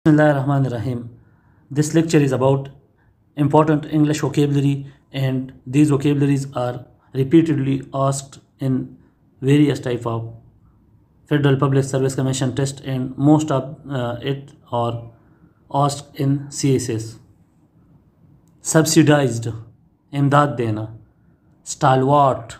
Bismillahirrahmanirrahim. This lecture is about important English vocabulary, and these vocabularies are repeatedly asked in various type of Federal Public Service Commission test, and most of it are asked in CSS. Subsidized, imdad dena. Stalwart,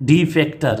Defector,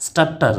Stutter,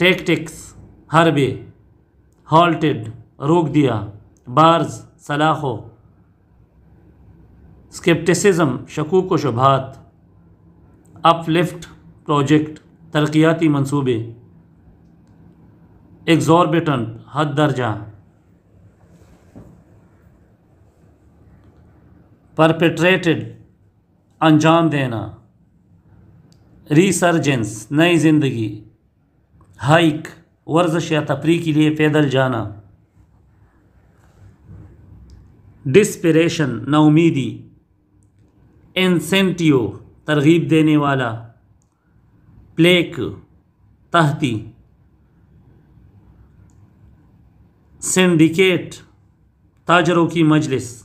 tactics حربے، halted روک دیا، bars سلاخوں، scepticism شکوک و شبہات، اپ lift project ترقیاتی منصوبے، ایگزوربیٹنٹ حد درجہ، پرپیٹریٹڈ انجام دینا، ریسرجنس نئی زندگی، ہائیک ورزش یا تفریح کے لیے پیدل جانا، ڈسپریشن ناامیدی، انسینٹیو ترغیب دینے والا، پلیک تہتی، سنڈیکیٹ تاجروں کی مجلس،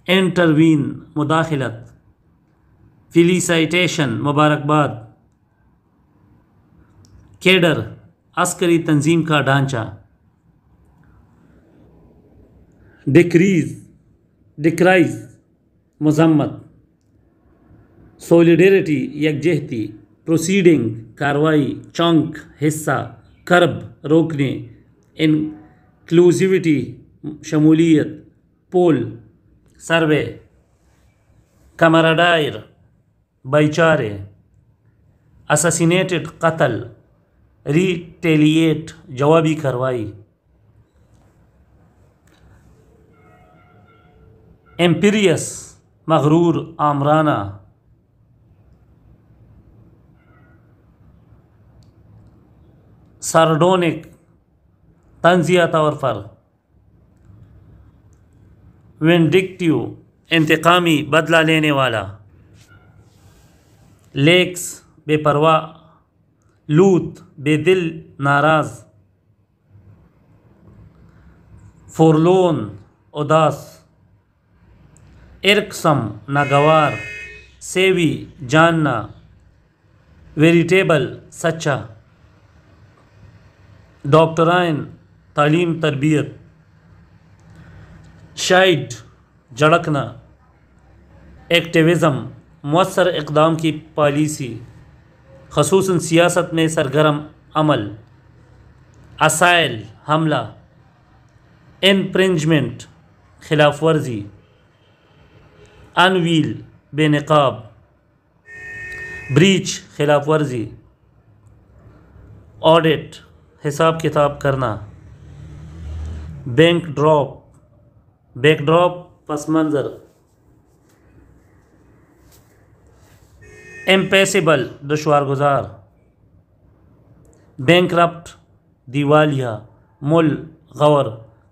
انٹروین مداخلت، فیلیسائٹیشن مبارکباد، کیڈر عسکری تنظیم کا ڈھانچہ، ڈکرائز مذمت، سولیڈیریٹی یکجہتی، پروسیڈنگ کارروائی، چنک حصہ، کرب روکنے، انکلوزیوٹی شمولیت، پول سروے، کمرڈائر بھائی چارے، اساسینیٹڈ قتل، ریٹیلیٹ جوابی کارروائی، ایمپیریس مغرور آمرانہ، سارڈونک طنزیہ طور پر، وینڈکٹیو انتقامی بدلہ لینے والا، لیکس بے پرواہ، لوت بے دل ناراض، فورلون اداس، ارکسم ناگوار، سیوی جاننا، ویریٹیبل سچا، ڈاکٹرائن تعلیم تربیت، شائڈ جھڑکنا، ایکٹیویزم مؤثر اقدام کی پالیسی، خصوصاً سیاست میں سرگرم عمل، اسائل حملہ، انفرنجمنٹ خلاف ورزی، انویل بے نقاب، بریچ خلاف ورزی، آڈٹ حساب کتاب کرنا، بیک ڈراپ پس منظر، امپیسیبل دشوار گزار، بینکرپٹ دیوالیہ، مل غور،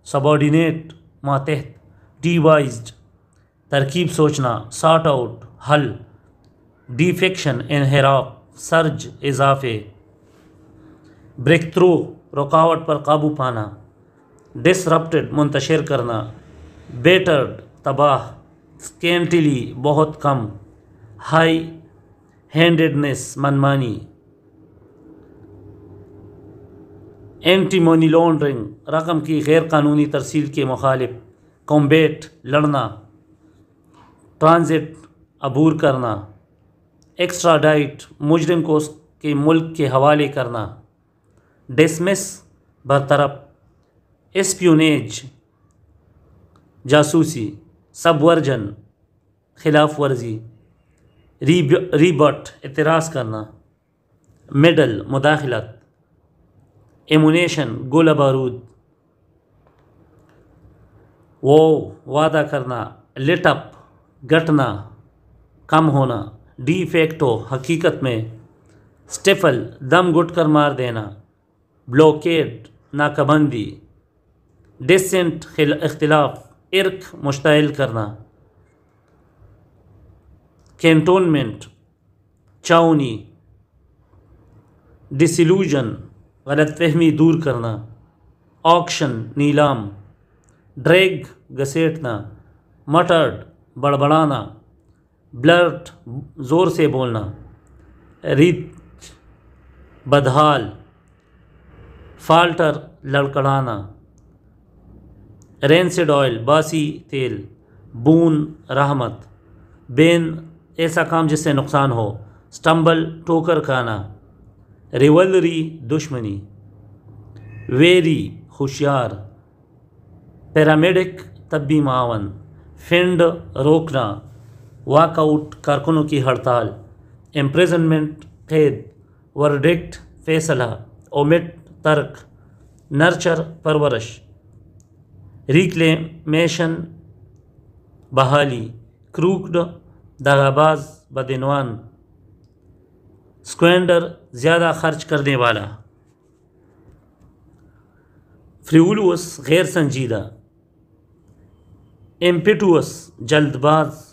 سبارڈینیٹ ماتحت، ڈیوائزڈ ترکیب سوچنا، سارٹ آؤٹ حل، ڈیفیکشن انحراف، سرج اضافے، بریک تھرو رکاوٹ پر قابو پانا، ڈسرپٹڈ منتشر کرنا، بیٹرڈ تباہ، سکینٹلی بہت کم، ہائی ہینڈڈنس منمانی، اینٹی منی لانڈرنگ رقم کی غیر قانونی ترسیل کے مخالف، کمبیٹ لڑنا، ٹرانزٹ عبور کرنا، ایکسٹراڈائٹ مجرم کو اس کے ملک کے حوالے کرنا، ڈسمس برطرف، اسپیونیج جاسوسی، سبورجن خلاف ورزی، ریبٹ اعتراض کرنا، مڈل مداخلت، ایمونیشن گولہ بارود، وعدہ کرنا، لٹ اپ گھٹنا کم ہونا، ڈی فیکٹو حقیقت میں، سٹیفل دم گھٹ کر مار دینا، بلوکیڈ ناکہ بندی، ڈسینٹ اختلاف، ارق مشتعل کرنا، کینٹونمنٹ چاؤنی، ڈسیلوژن غلط فہمی دور کرنا، آکشن نیلام، ڈریگ گھسیٹنا، مٹرڈ بڑبڑانا، بلرٹ زور سے بولنا، ریچ بدحال، فالٹر لڑکڑانا، رینسڈ آئل باسی تیل، بون رحمت، بین ایسا کام جس سے نقصان ہو، سٹمبل ٹوکر کھانا، ریولری دشمنی، ویری ہوشیار، پیرامیڈک طبی معاون، فنڈ روکنا، واک آؤٹ کارکنوں کی ہڑتال، امپریزنمنٹ قید، ورڈکٹ فیصلہ، اومٹ ترک، نرچر پرورش، ریکلیمیشن بحالی، کروکڈ دغاباز بدعنوان، اسکوینڈر زیادہ خرچ کرنے والا، فریولوس غیر سنجیدہ، امپیٹوس جلد باز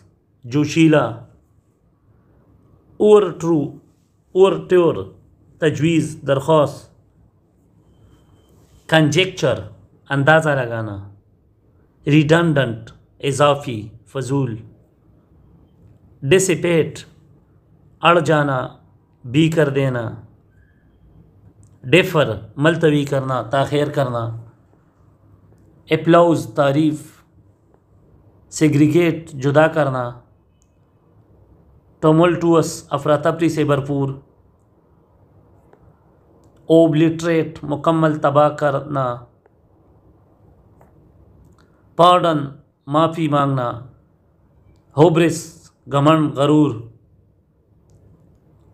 جوشیلا، اوورٹور تجویز درخواست، کنجیکچر اندازہ لگانا، ریڈنڈنٹ اضافی فضول، ڈسپیٹ اڑ جانا بھی کر دینا، ڈیفر ملتوی کرنا تاخیر کرنا، اپلاؤز تعریف، سیگریگیٹ جدا کرنا، ٹوملٹوس افراتفری سے بھرپور، اوبلیٹریٹ مکمل تباہ کرنا، پارڈن معافی مانگنا، ہوبرس گھمنڈ غرور،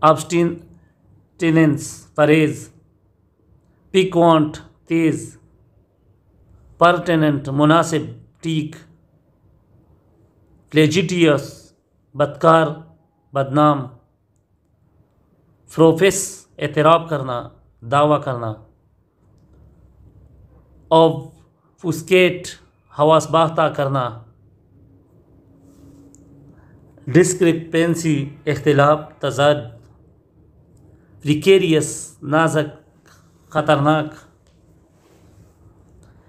ابسٹیننس پرہیز، پیکوانٹ تیز، پرٹیننٹ مناسب ٹھیک، پلیجیٹیوس بدکار بدنام، فروفیس اعتراف کرنا دعویٰ کرنا، آبفسکیٹ حواس باختہ کرنا، ڈسکرپنسی اختلاف تضاد، پریکیریس نازک خطرناک،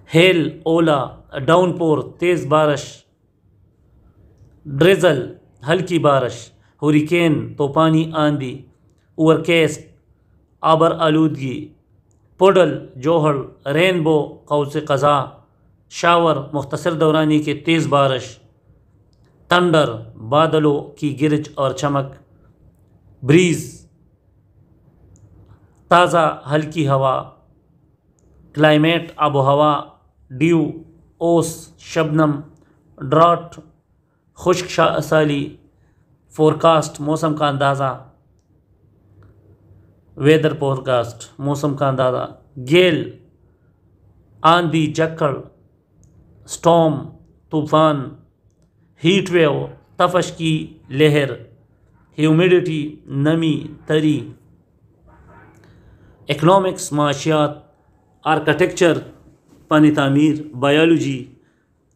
ہیل اولا ڈاؤن پور تیز بارش، ڈریزل ہلکی بارش، ہوریکین طوفانی آندھی، اوورکیسٹ آبر آلودگی، پوڈل جوہر رینبو قوس قزح، شاور مختصر دورانی کے تیز بارش، تنڈر بادلوں کی گرج اور چمک، بریز تازہ ہلکی ہوا، کلائمیٹ آب و ہوا، ڈیو اوس شبنم، ڈراٹ خشک سالی، فورکاسٹ موسم کا اندازہ، ویدر فورکاسٹ موسم کا اندازہ، گیل آندھی جکڑ، سٹارم طوفان، ہیٹ ویو تفش کی لہر، ہیومیڈیٹی نمی تری، اکنامکس معاشیات، آرکیٹیکچر فن تعمیر، بایولوجی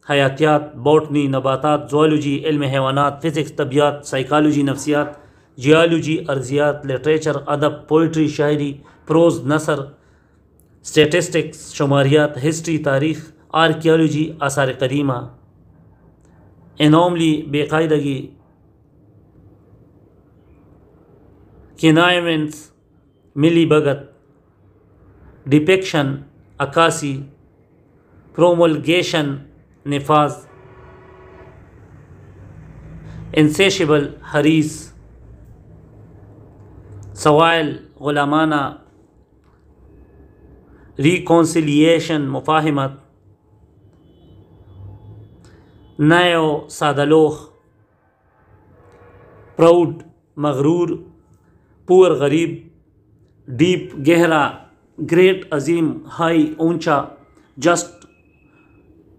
حیاتیات، باٹنی نباتات، زوالوجی علم حیوانات، فزکس طبیعیات، سائیکالوجی نفسیات، جیالوجی ارضیات، لٹریچر ادب، پوئٹری شاعری، پروز نثر، اسٹیٹسٹکس شماریات، ہسٹری تاریخ، آرکیالوجی آثار قدیمہ، انوملی بے قاعدگی، کنائمنٹس ملی بھگت، ڈپیکشن عکاسی، پرومولگیشن نفاذ، انسیشیبل حریص، سوائل غلامانہ، ریکونسیلیشن مفاہمت، نیو سادلوخ، پراؤڈ مغرور، پور غریب، ڈیپ گہرا، گریٹ عظیم، ہائی اونچا، جسٹ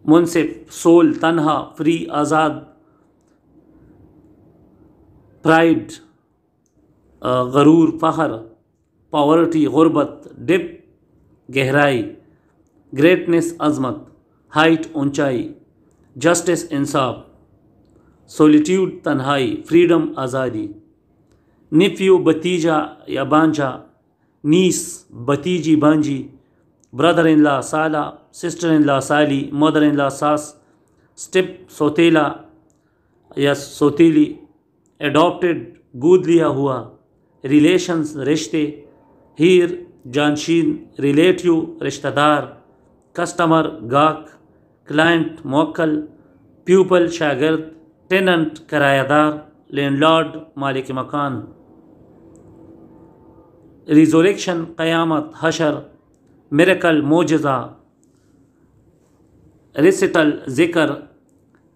منصف، سول تنہا، فری آزاد، پرائڈ غرور فخر، پاورٹی غربت، ڈپ گہرائی، گریٹنس عظمت، ہائٹ اونچائی، جسٹس انصاف، سولیٹیوڈ تنہائی، فریڈم آزادی، نیفیو بھتیجا یا بانجا، نیس بھتیجی بانجی، برادر ان لا سالہ، سسٹر ان لا سالی، مدر ان لا ساس، سٹیپ سوتیلا یا سوتیلی، ایڈاپٹیڈ گود لیا ہوا، ریلیشنز رشتے، ہیر جانشین، ریلیٹیو رشتہ دار، کسٹمر گاہک، کلائنٹ موکل، پیوپل شاگرد، ٹیننٹ کرایہ دار، لینڈ لارڈ مالک مکان، ریزوریکشن قیامت حشر، میریکل معجزہ، ریسیٹل ذکر،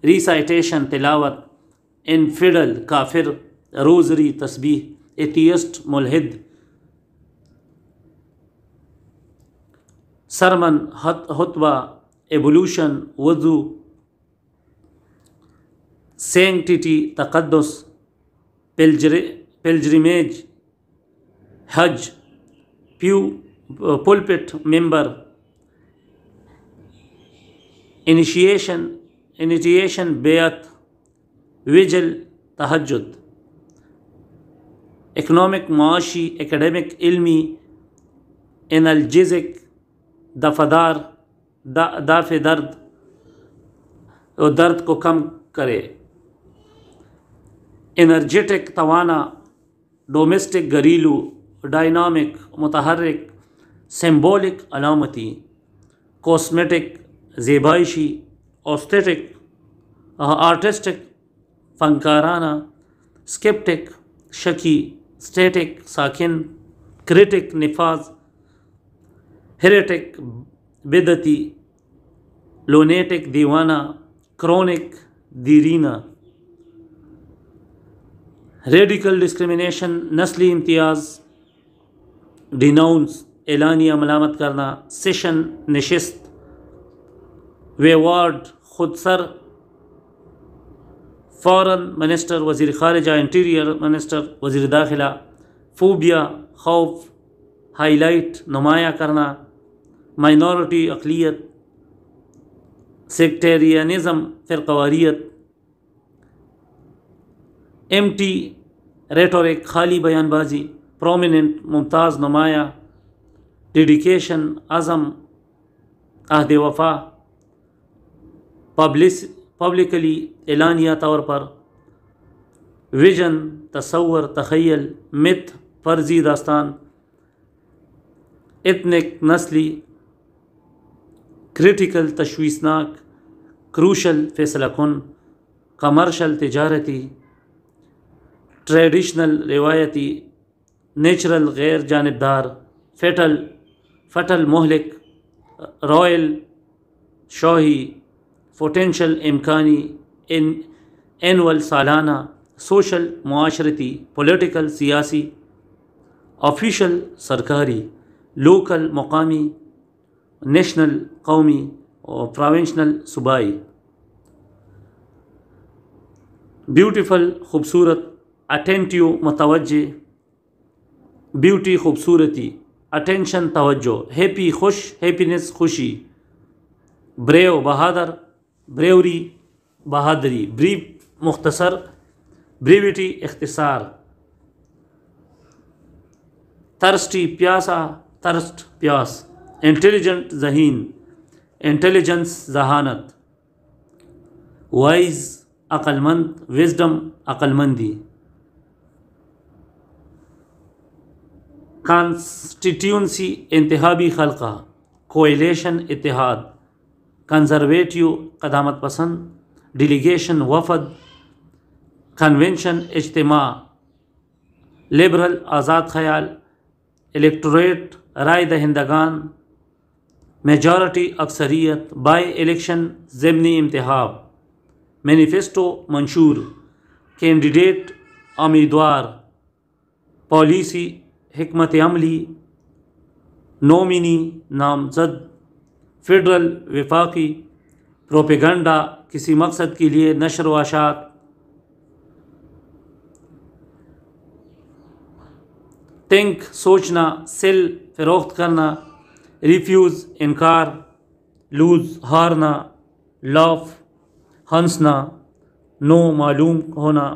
ریسائٹیشن تلاوت، انفیڈل کافر، روزری تسبیح، ایتھیسٹ ملحد، سرمن خطبہ، ایبولوشن وضو، سینکٹیٹی تقدس، پلجریمیج حج، پلپٹ ممبر، انیشیشن بیعت، ویجل تہجد، اکنامک معاشی، اکیڈمک علمی، انالجیزک دفدار، دافع درد اور درد کو کم کرے، انرجیٹک توانا، ڈومیسٹک گھریلو، ڈائنامک متحرک، سمبولک علامتی، کوسمیٹک زیبائشی، اوستیٹک آرٹسٹک فنکارانہ، اسکیپٹک شکی، اسٹیٹک ساکن، کریٹک نفاذ، ہیریٹک بدعتی، لونیٹک دیوانہ، کرونک دیرینہ، ریڈیکل ڈسکریمنیشن نسلی امتیاز، ڈیناؤنس اعلانیہ ملامت کرنا، سیشن نشست، ویوارڈ خود سر، فارن منسٹر وزیر خارجہ، انٹیریئر منسٹر وزیر داخلہ، فوبیا خوف، ہائی لائٹ نمایاں کرنا، مائنورٹی اقلیت، سیکٹیرینزم فرقواریت، ایمٹی ریٹورک خالی بیان بازی، پرومیننٹ ممتاز نمایاں، ڈیڈیکیشن عزم عہد وفا، پبلکلی اعلانیہ طور پر، ویژن تصور تخیل، متھ فرضی داستان، ایتھنک نسلی، کریٹیکل تشویشناک، کروشل فیصلہ کن، کمرشل تجارتی، ٹریڈیشنل روایتی، نیچرل غیر جانبدار، فٹل مہلک، رائل شاہی، پوٹینشل امکانی، اینول سالانہ، سوشل معاشرتی، پولیٹیکل سیاسی، آفیشل سرکاری، لوکل مقامی، نیشنل قومی اور پروونشنل صوبائی، بیوٹیفل خوبصورت، اٹینٹیو متوجہ، بیوٹی خوبصورتی، اٹینشن توجہ، ہیپی خوش، ہیپینس خوشی، بریو بہادر، بریوری بہادری، بریف مختصر، بریویٹی اختصار، ترسٹی پیاسا، ترسٹ پیاس، انٹیلیجنٹ ذہین، انٹیلیجنس ذہانت، وائز عقل مند، وزڈم عقل مندی، کانسٹیٹیونسی انتخابی خلقہ، کوئلیشن اتحاد، کنزرویٹیو قدامت پسند، ڈیلیگیشن وفد، کنونشن اجتماع، لبرل آزاد خیال، الیکٹوریٹ رائے دہندگان، میجارٹی اکثریت، بائی الیکشن ضمنی انتخاب، مینیفیسٹو منشور، کینڈیڈیٹ امیدوار، پالیسی حکمت عملی، نومینی نامزد، فیڈرل وفاقی، پروپیگنڈا کسی مقصد کے لیے نشر و اشاعت، تھنک سوچنا، سیل فروخت کرنا، ریفیوز انکار، لوز ہارنا، لاف ہنسنا، نو معلوم ہونا،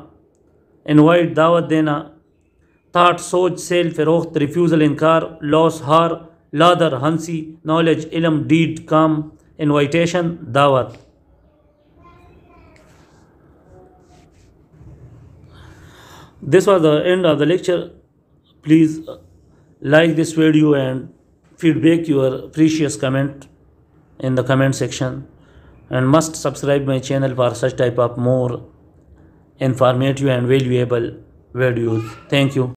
انوائٹ دعوت دینا، تھاٹ سوچ، سیل فروخت، ریفیوزل انکار، لاس ہار، لادر ہنسی، نالج علم، ڈیڈ کام، انوائٹیشن دعوت. This was the end of the lecture. Please like this video and feedback your precious comment in the comment section, and must subscribe my channel for such type of more informative and valuable videos. Thank you.